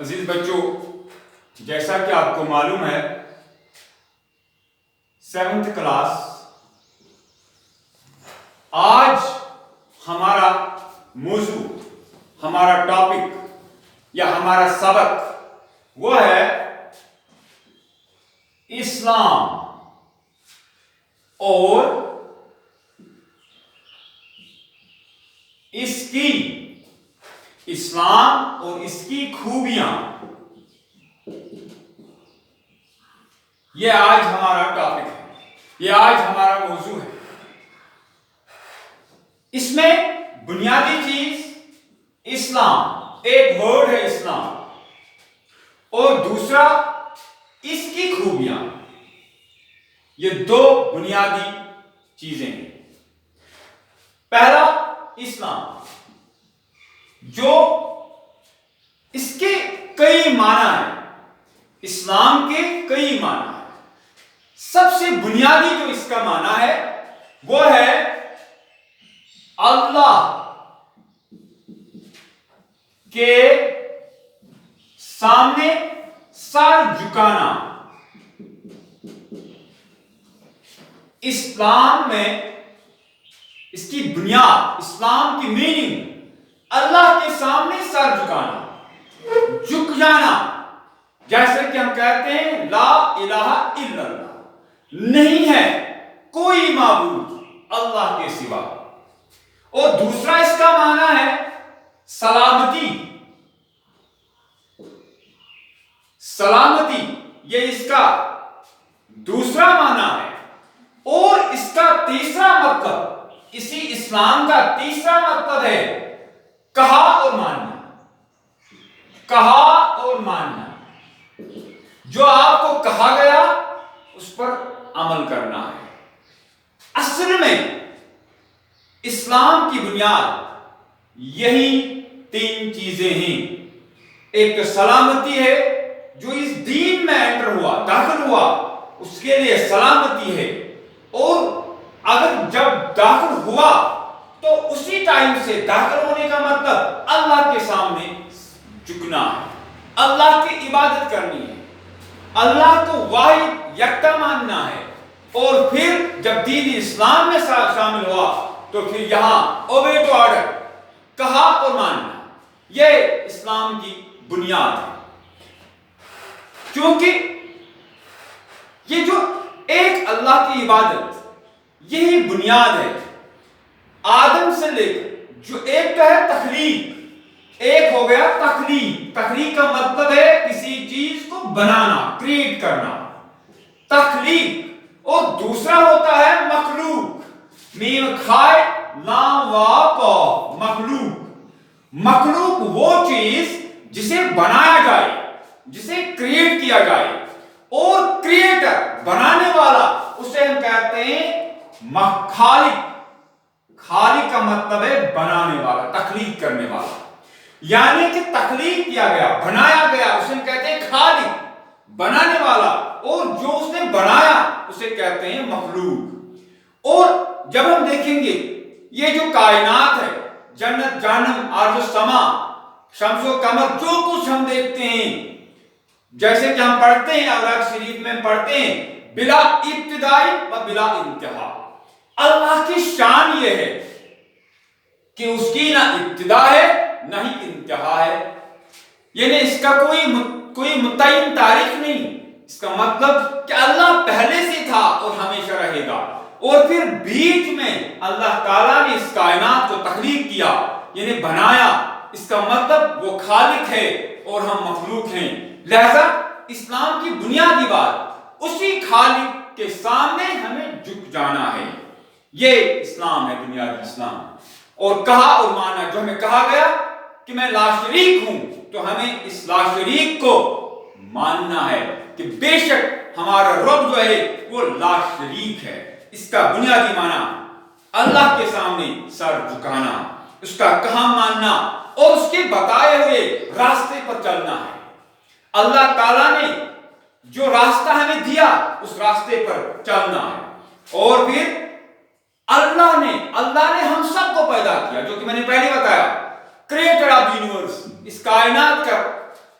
عزیز بچوں، جیسا کہ آپ کو معلوم ہے 7th کلاس آج ہمارا موضوع، ہمارا ٹاپک یا ہمارا سبق وہ ہے اسلام اور اس کی خوبیاں۔ یہ آج ہمارا ٹاپک ہے، یہ آج ہمارا موضوع ہے۔ اس میں بنیادی چیز اسلام، ایک ورڈ ہے اسلام، اور دوسرا اس کی خوبیاں۔ یہ دو بنیادی چیزیں ہیں۔ پہلا اسلام، جو اس کے کئی معنی ہیں، اسلام کے کئی معنی ہیں۔ سب سے بنیادی جو اس کا معنی ہے وہ ہے اللہ کے سامنے سر جھکانا۔ اسلام میں اس کی بنیاد، اسلام کی میننگ اللہ کے سامنے سر جھکانا، جھک جانا۔ جیسے کہ ہم کہتے ہیں لا الہ الا اللہ، نہیں ہے کوئی معبود اللہ کے سوا۔ اور دوسرا اس کا معنی ہے سلامتی، سلامتی، یہ اس کا دوسرا معنی ہے۔ اور اس کا تیسرا مطلب، اسی اسلام کا تیسرا مطلب ہے کہا اور ماننا، کہا اور ماننا۔ جو آپ کو کہا گیا اس پر عمل کرنا ہے۔ اصل میں اسلام کی بنیاد یہی تین چیزیں ہیں۔ ایک تو سلامتی ہے، جو اس دین میں انٹر ہوا، داخل ہوا، اس کے لیے سلامتی ہے۔ اور اگر جب داخل ہوا تو اسی ٹائم سے داخل ہونے کا مطلب اللہ کے سامنے جھکنا ہے، اللہ کی عبادت کرنی ہے، اللہ کو واحد یکتا ماننا ہے۔ اور پھر جب دین اسلام میں شامل ہوا تو پھر یہاں اوبے ٹو آرڈر، کہا اور ماننا، یہ اسلام کی بنیاد ہے۔ کیونکہ یہ جو ایک اللہ کی عبادت، یہی بنیاد ہے۔ آدم سے لے کر جو ایک تو ہے تخلیق، ایک ہو گیا تخلیق۔ تخلیق کا مطلب ہے کسی چیز کو بنانا، کریٹ کرنا، تخلیق۔ اور دوسرا ہوتا ہے مخلوق، میم کھائے لام وا قاف، مخلوق۔ مخلوق وہ چیز جسے بنایا جائے، جسے کریٹ کیا جائے۔ اور کریٹر، بنانے والا، اسے ہم کہتے ہیں خالق۔ خالق کا مطلب ہے بنانے والا، تخلیق کرنے والا، یعنی کہ تخلیق کیا گیا، بنایا گیا، اسے ہم کہتے ہیں خالق، بنانے والا۔ اور جو اس نے بنایا اسے کہتے ہیں مخلوق۔ اور جب ہم دیکھیں گے یہ جو کائنات ہے، جنت جہنم، ارض و سما، شمس و قمر، جو کچھ ہم دیکھتے ہیں، جیسے کہ ہم پڑھتے ہیں اوراق شریف میں پڑھتے ہیں بلا ابتدائی و بلا انتہا۔ اللہ کی شان یہ ہے کہ اس کی نہ ابتدا ہے نہ ہی انتہا ہے، یعنی اس کا کوئی متعین تاریخ نہیں۔ اس کا مطلب کہ اللہ پہلے سے تھا اور ہمیشہ رہے گا۔ اور پھر بیچ میں اللہ تعالیٰ نے اس کائنات کو تخلیق کیا، یعنی بنایا۔ اس کا مطلب وہ خالق ہے اور ہم مخلوق ہیں۔ لہذا اسلام کی بنیادی بات، اسی خالق کے سامنے ہمیں جھک جانا ہے۔ یہ اسلام ہے، بنیادی اسلام۔ اور کہا اور مانا، جو ہمیں کہا گیا کہ میں لا شریک ہوں، تو ہمیں اس لا شریک کو ماننا ہے کہ بے شک ہمارا رب جو ہے وہ لا شریک ہے۔ اس کا بنیادی معنی اللہ کے سامنے سر جھکانا، اس کا کہا ماننا اور اس کے بتائے ہوئے راستے پر چلنا ہے۔ اللہ تعالیٰ نے جو راستہ ہمیں دیا اس راستے پر چلنا ہے۔ اور پھر اللہ نے ہم سب کو پیدا کیا، جو کہ میں نے پہلے بتایا، کریٹر آف یونیورس، اس کائنات کا